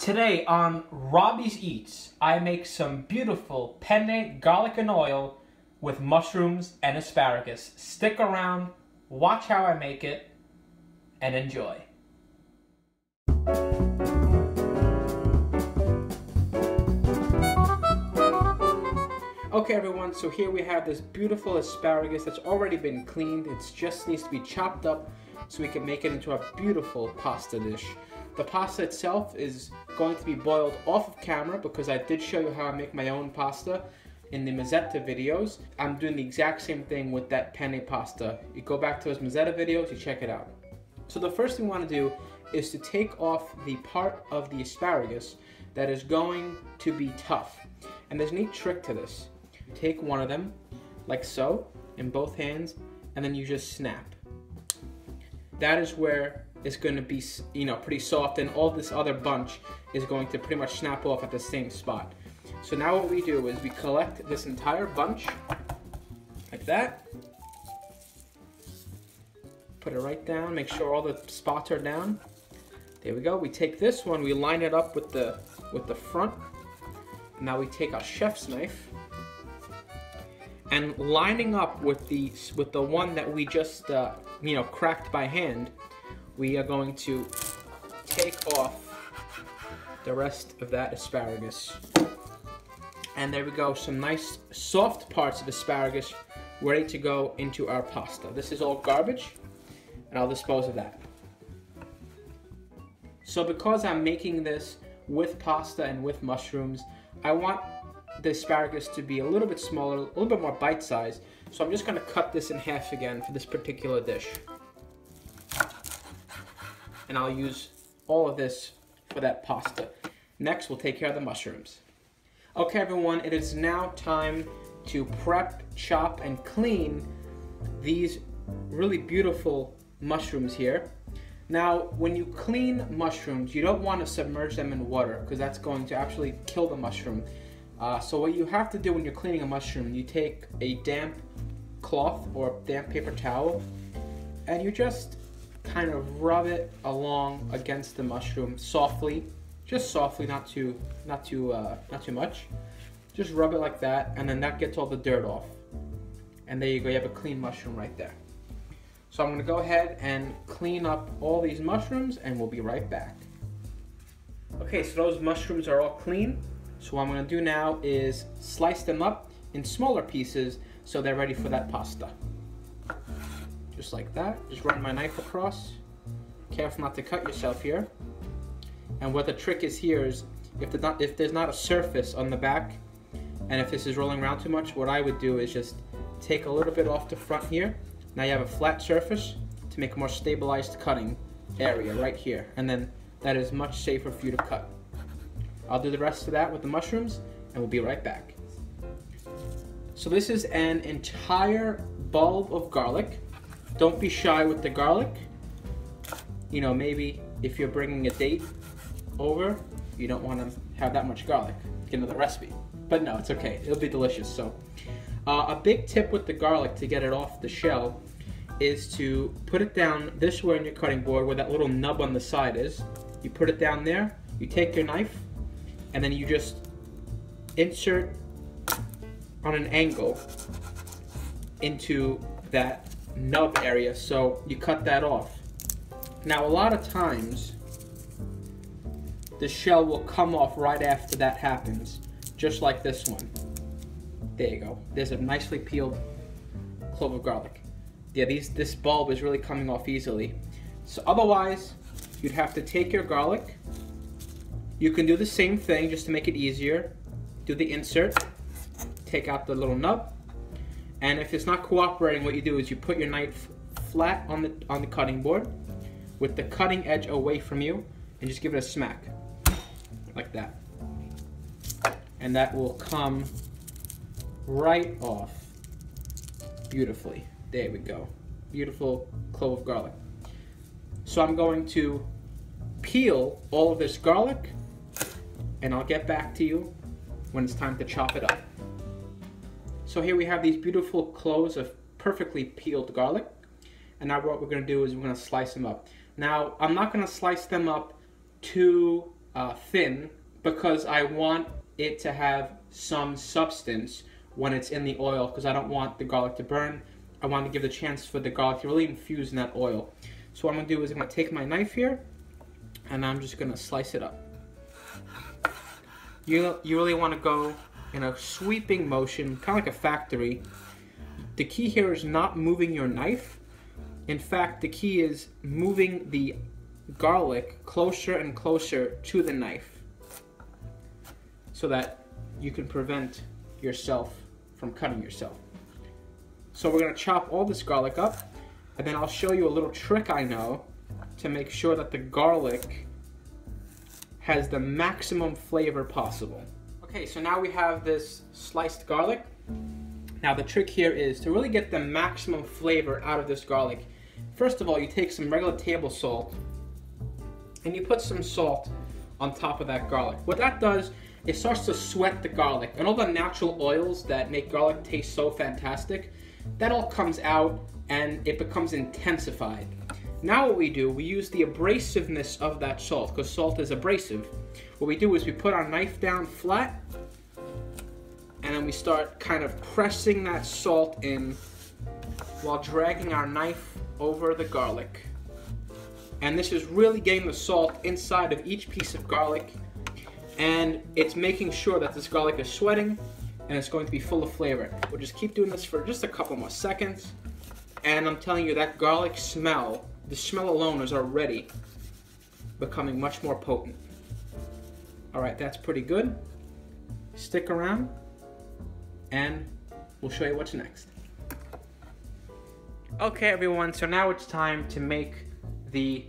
Today on Robbie's Eats, I make some beautiful penne garlic and oil with mushrooms and asparagus. Stick around, watch how I make it, and enjoy. Okay everyone, so here we have this beautiful asparagus that's already been cleaned. It just needs to be chopped up so we can make it into a beautiful pasta dish. The pasta itself is going to be boiled off of camera because I did show you how I make my own pasta in the Mazzetta videos. I'm doing the exact same thing with that penne pasta. You go back to those Mazzetta videos, you check it out. So the first thing we want to do is to take off the part of the asparagus that is going to be tough. And there's a neat trick to this. You take one of them, like so, in both hands, and then you just snap. That is where it's going to be, pretty soft, and all this other bunch is going to pretty much snap off at the same spot. So now what we do is we collect this entire bunch, like that. Put it right down, make sure all the spots are down. There we go. We take this one, we line it up with the front. Now we take our chef's knife, and lining up with the one that we just cracked by hand, we are going to take off the rest of that asparagus. And there we go, some nice soft parts of asparagus ready to go into our pasta. This is all garbage, and I'll dispose of that. So because I'm making this with pasta and with mushrooms, I want the asparagus to be a little bit smaller, a little bit more bite-sized. So I'm just going to cut this in half again for this particular dish. And I'll use all of this for that pasta. Next, we'll take care of the mushrooms. Okay everyone, it is now time to prep, chop, and clean these really beautiful mushrooms here. Now, when you clean mushrooms, you don't want to submerge them in water because that's going to actually kill the mushroom. So what you have to do when you're cleaning a mushroom, you take a damp cloth or damp paper towel, and you just kind of rub it along against the mushroom softly, just softly, not too much. Just rub it like that, and then that gets all the dirt off. And there you go, you have a clean mushroom right there. So I'm going to go ahead and clean up all these mushrooms, and we'll be right back. Okay, so those mushrooms are all clean. So what I'm going to do now is slice them up in smaller pieces so they're ready for that pasta. Just like that. Just run my knife across. Careful not to cut yourself here. And what the trick is here is if there's not a surface on the back, and if this is rolling around too much, what I would do is just take a little bit off the front here. Now you have a flat surface to make a more stabilized cutting area right here. And then that is much safer for you to cut. I'll do the rest of that with the mushrooms, and we'll be right back. So this is an entire bulb of garlic. Don't be shy with the garlic. Maybe if you're bringing a date over, you don't want to have that much garlic. Get into the recipe. But no, it's okay. It'll be delicious. So a big tip with the garlic to get it off the shell is to put it down this way on your cutting board where that little nub on the side is. You put it down there, you take your knife, and then you just insert on an angle into that nub area, so you cut that off. Now a lot of times the shell will come off right after that happens, just like this one. There you go. There's a nicely peeled clove of garlic. Yeah, this bulb is really coming off easily. So otherwise, you'd have to take your garlic. You can do the same thing just to make it easier. Do the insert, take out the little nub, and if it's not cooperating, what you do is you put your knife flat on the cutting board with the cutting edge away from you, and just give it a smack, like that. And that will come right off beautifully. There we go. Beautiful clove of garlic. So I'm going to peel all of this garlic, and I'll get back to you when it's time to chop it up. So here we have these beautiful cloves of perfectly peeled garlic, and now what we're going to do is we're going to slice them up. Now I'm not going to slice them up too thin because I want it to have some substance when it's in the oil, because I don't want the garlic to burn. I want to give the chance for the garlic to really infuse in that oil. So what I'm going to do is I'm going to take my knife here and I'm just going to slice it up. You really want to go in a sweeping motion, kind of like a factory. The key here is not moving your knife. In fact, the key is moving the garlic closer and closer to the knife so that you can prevent yourself from cutting yourself. So we're going to chop all this garlic up, and then I'll show you a little trick I know to make sure that the garlic has the maximum flavor possible. Okay, so now we have this sliced garlic. Now the trick here is to really get the maximum flavor out of this garlic. First of all, you take some regular table salt and you put some salt on top of that garlic. What that does, it starts to sweat the garlic, and all the natural oils that make garlic taste so fantastic, that all comes out and it becomes intensified. Now what we do, we use the abrasiveness of that salt, because salt is abrasive. What we do is we put our knife down flat, and then we start kind of pressing that salt in while dragging our knife over the garlic. And this is really getting the salt inside of each piece of garlic, and it's making sure that this garlic is sweating and it's going to be full of flavor. We'll just keep doing this for just a couple more seconds, and I'm telling you, that garlic smell, the smell alone is already becoming much more potent. Alright, that's pretty good. Stick around and we'll show you what's next. Okay everyone, so now it's time to make the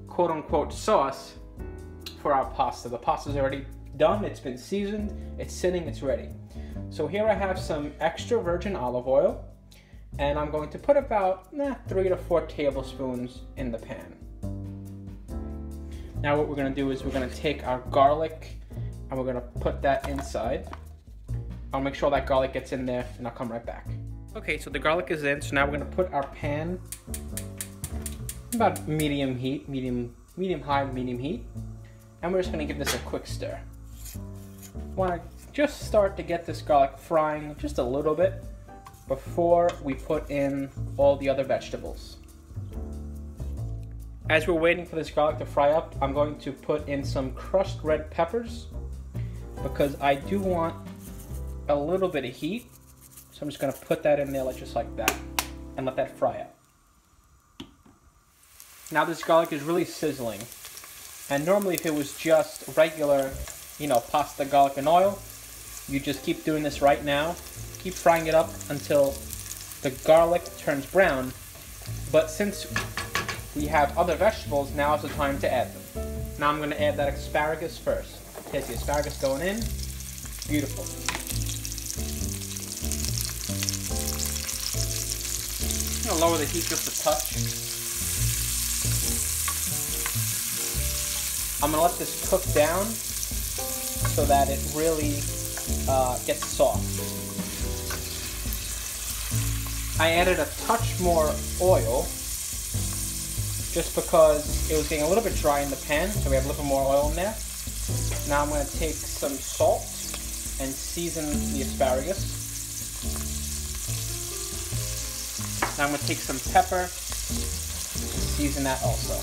quote-unquote sauce for our pasta. The pasta's already done, it's been seasoned, it's sitting, it's ready. So here I have some extra virgin olive oil, and I'm going to put about 3 to 4 tablespoons in the pan. Now what we're going to do is we're going to take our garlic and we're going to put that inside. I'll make sure that garlic gets in there and I'll come right back. Okay, so the garlic is in, so now we're going to put our pan about medium heat, medium high, medium heat, and we're just going to give this a quick stir. Want to just start to get this garlic frying just a little bit before we put in all the other vegetables. As we're waiting for this garlic to fry up, I'm going to put in some crushed red peppers because I do want a little bit of heat. So I'm just going to put that in there just like that and let that fry up. Now this garlic is really sizzling, and normally if it was just regular, pasta, garlic, and oil, you just keep doing this right now. Keep frying it up until the garlic turns brown. But since we have other vegetables, now is the time to add them. Now I'm going to add that asparagus first. Here's the asparagus going in. Beautiful. I'm going to lower the heat just a touch. I'm going to let this cook down so that it really gets soft. I added a touch more oil just because it was getting a little bit dry in the pan, so we have a little more oil in there. Now I'm going to take some salt and season the asparagus. Now I'm going to take some pepper and season that also.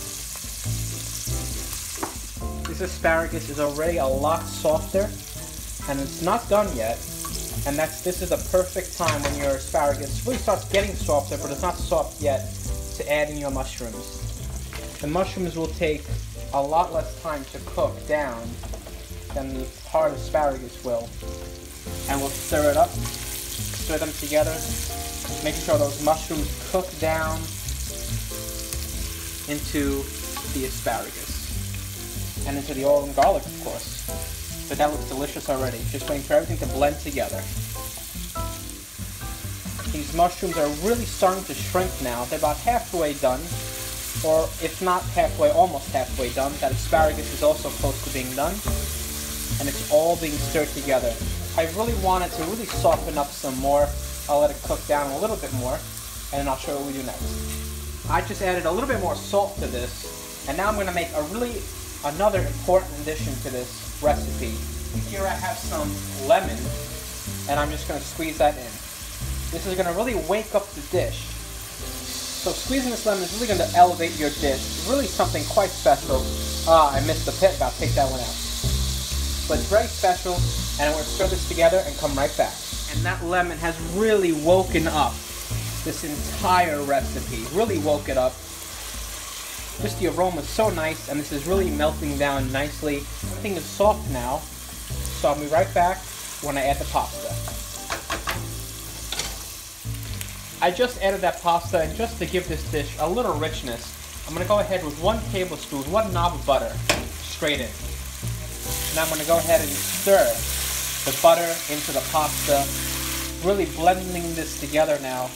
This asparagus is already a lot softer, and it's not done yet. And this is the perfect time when your asparagus really starts getting softer, but it's not soft yet, to add in your mushrooms. The mushrooms will take a lot less time to cook down than the hard asparagus will. And we'll stir it up, stir them together, make sure those mushrooms cook down into the asparagus. And into the oil and garlic, of course. But that looks delicious already. Just waiting for everything to blend together. These mushrooms are really starting to shrink now. They're about halfway done, or if not halfway, almost halfway done. That asparagus is also close to being done, and it's all being stirred together. I really want it to really soften up some more. I'll let it cook down a little bit more, and then I'll show you what we do next. I just added a little bit more salt to this, and now I'm going to make a really another important addition to this recipe. Here I have some lemon, and I'm just going to squeeze that in. This is going to really wake up the dish. So squeezing this lemon is really going to elevate your dish. It's really something quite special. I missed the pit, but I'll take that one out. But it's very special, and I'm going to stir this together and come right back. And that lemon has really woken up this entire recipe. Really woke it up. Just the aroma is so nice, and this is really melting down nicely. Everything is soft now, so I'll be right back when I add the pasta. I just added that pasta, and just to give this dish a little richness, I'm going to go ahead with 1 tablespoon, 1 knob of butter, straight in. Now I'm going to go ahead and stir the butter into the pasta, really blending this together now,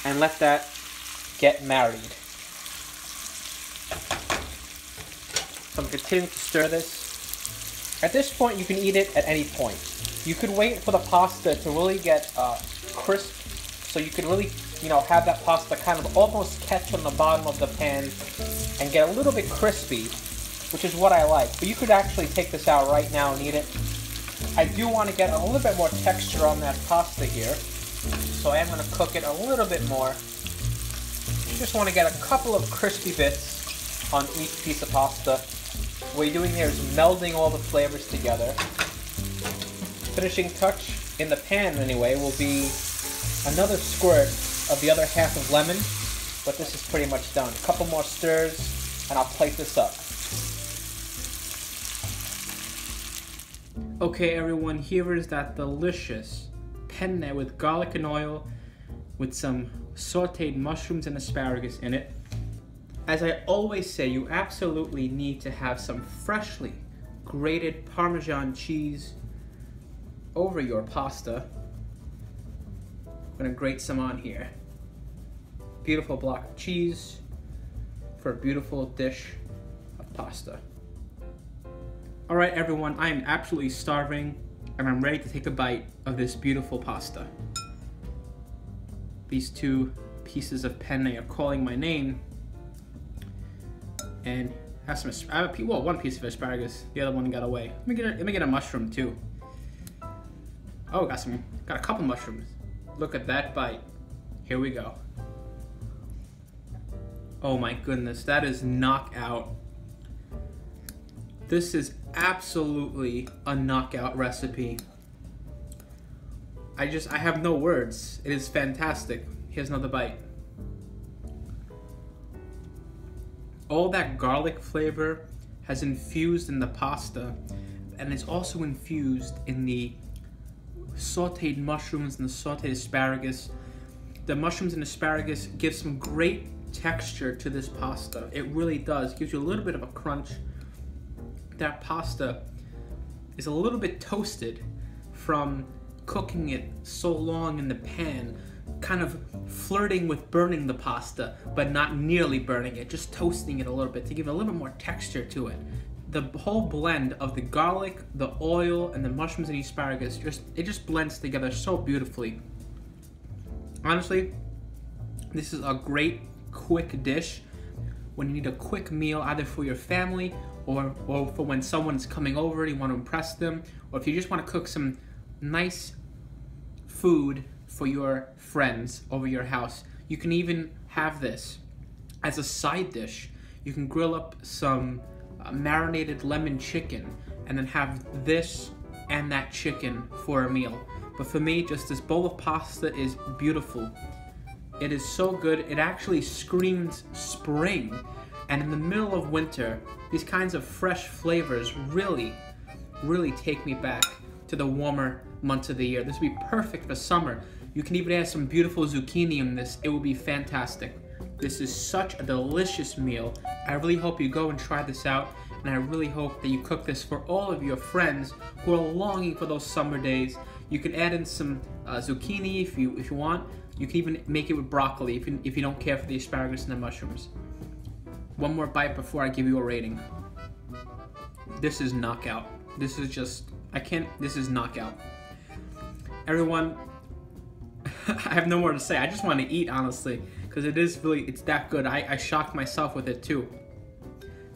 and let that get married. So I'm continuing to stir this. At this point, you can eat it at any point. You could wait for the pasta to really get crisp, so you could really, have that pasta kind of almost catch on the bottom of the pan and get a little bit crispy, which is what I like. But you could actually take this out right now and eat it. I do want to get a little bit more texture on that pasta here, so I am going to cook it a little bit more. Just want to get a couple of crispy bits on each piece of pasta. What you're doing here is melding all the flavors together. Finishing touch in the pan anyway will be another squirt of the other half of lemon, but this is pretty much done. A couple more stirs and I'll plate this up. Okay everyone, here is that delicious penne with garlic and oil with some sauteed mushrooms and asparagus in it. As I always say, you absolutely need to have some freshly grated Parmesan cheese over your pasta. I'm gonna grate some on here. Beautiful block of cheese for a beautiful dish of pasta. All right, everyone, I am absolutely starving, and I'm ready to take a bite of this beautiful pasta. These 2 pieces of penne are calling my name, and have some. Well, 1 piece of asparagus. The other one got away. Let me get a mushroom too. Oh, got a couple mushrooms. Look at that bite. Here we go. Oh my goodness, that is knockout. This is absolutely a knockout recipe. I have no words. It is fantastic. Here's another bite. All that garlic flavor has infused in the pasta, and it's also infused in the sauteed mushrooms and the sauteed asparagus. The mushrooms and asparagus give some great texture to this pasta. It really does. It gives you a little bit of a crunch. That pasta is a little bit toasted from cooking it so long in the pan, kind of flirting with burning the pasta, but not nearly burning it, just toasting it a little bit to give it a little bit more texture to it. The whole blend of the garlic, the oil, and the mushrooms and asparagus, it just blends together so beautifully. Honestly, this is a great quick dish when you need a quick meal, either for your family or for when someone's coming over and you want to impress them, or if you just want to cook some nice food for your friends over your house. You can even have this as a side dish. You can grill up some marinated lemon chicken and then have this and that chicken for a meal. But for me, just this bowl of pasta is beautiful. It is so good. It actually screams spring. And in the middle of winter, these kinds of fresh flavors really take me back to the warmer months of the year. This would be perfect for summer. You can even add some beautiful zucchini in this. It will be fantastic. This is such a delicious meal. I really hope you go and try this out, and I really hope that you cook this for all of your friends who are longing for those summer days. You can add in some zucchini if you want. You can even make it with broccoli if you don't care for the asparagus and the mushrooms. One more bite before I give you a rating. This is knockout. This is just, this is knockout. Everyone, I have no more to say. I just want to eat, honestly, because it is really, it's that good. I shocked myself with it too.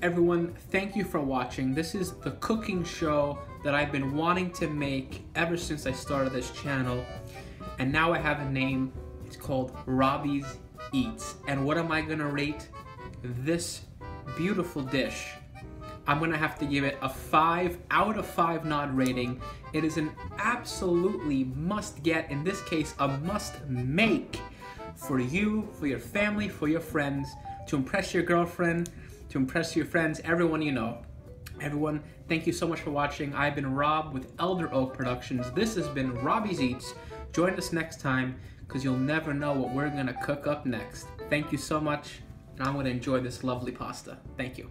Everyone, thank you for watching. This is the cooking show that I've been wanting to make ever since I started this channel. And now I have a name. It's called Robbie's Eats. And what am I gonna rate this beautiful dish? I'm gonna have to give it a 5 out of 5 nod rating. It is an absolutely must get, in this case, a must make for you, for your family, for your friends, to impress your girlfriend, to impress your friends, everyone you know. Everyone, thank you so much for watching. I've been Rob with Elder Oak Productions. This has been Robbie's Eats. Join us next time, because you'll never know what we're gonna cook up next. Thank you so much, and I'm gonna enjoy this lovely pasta. Thank you.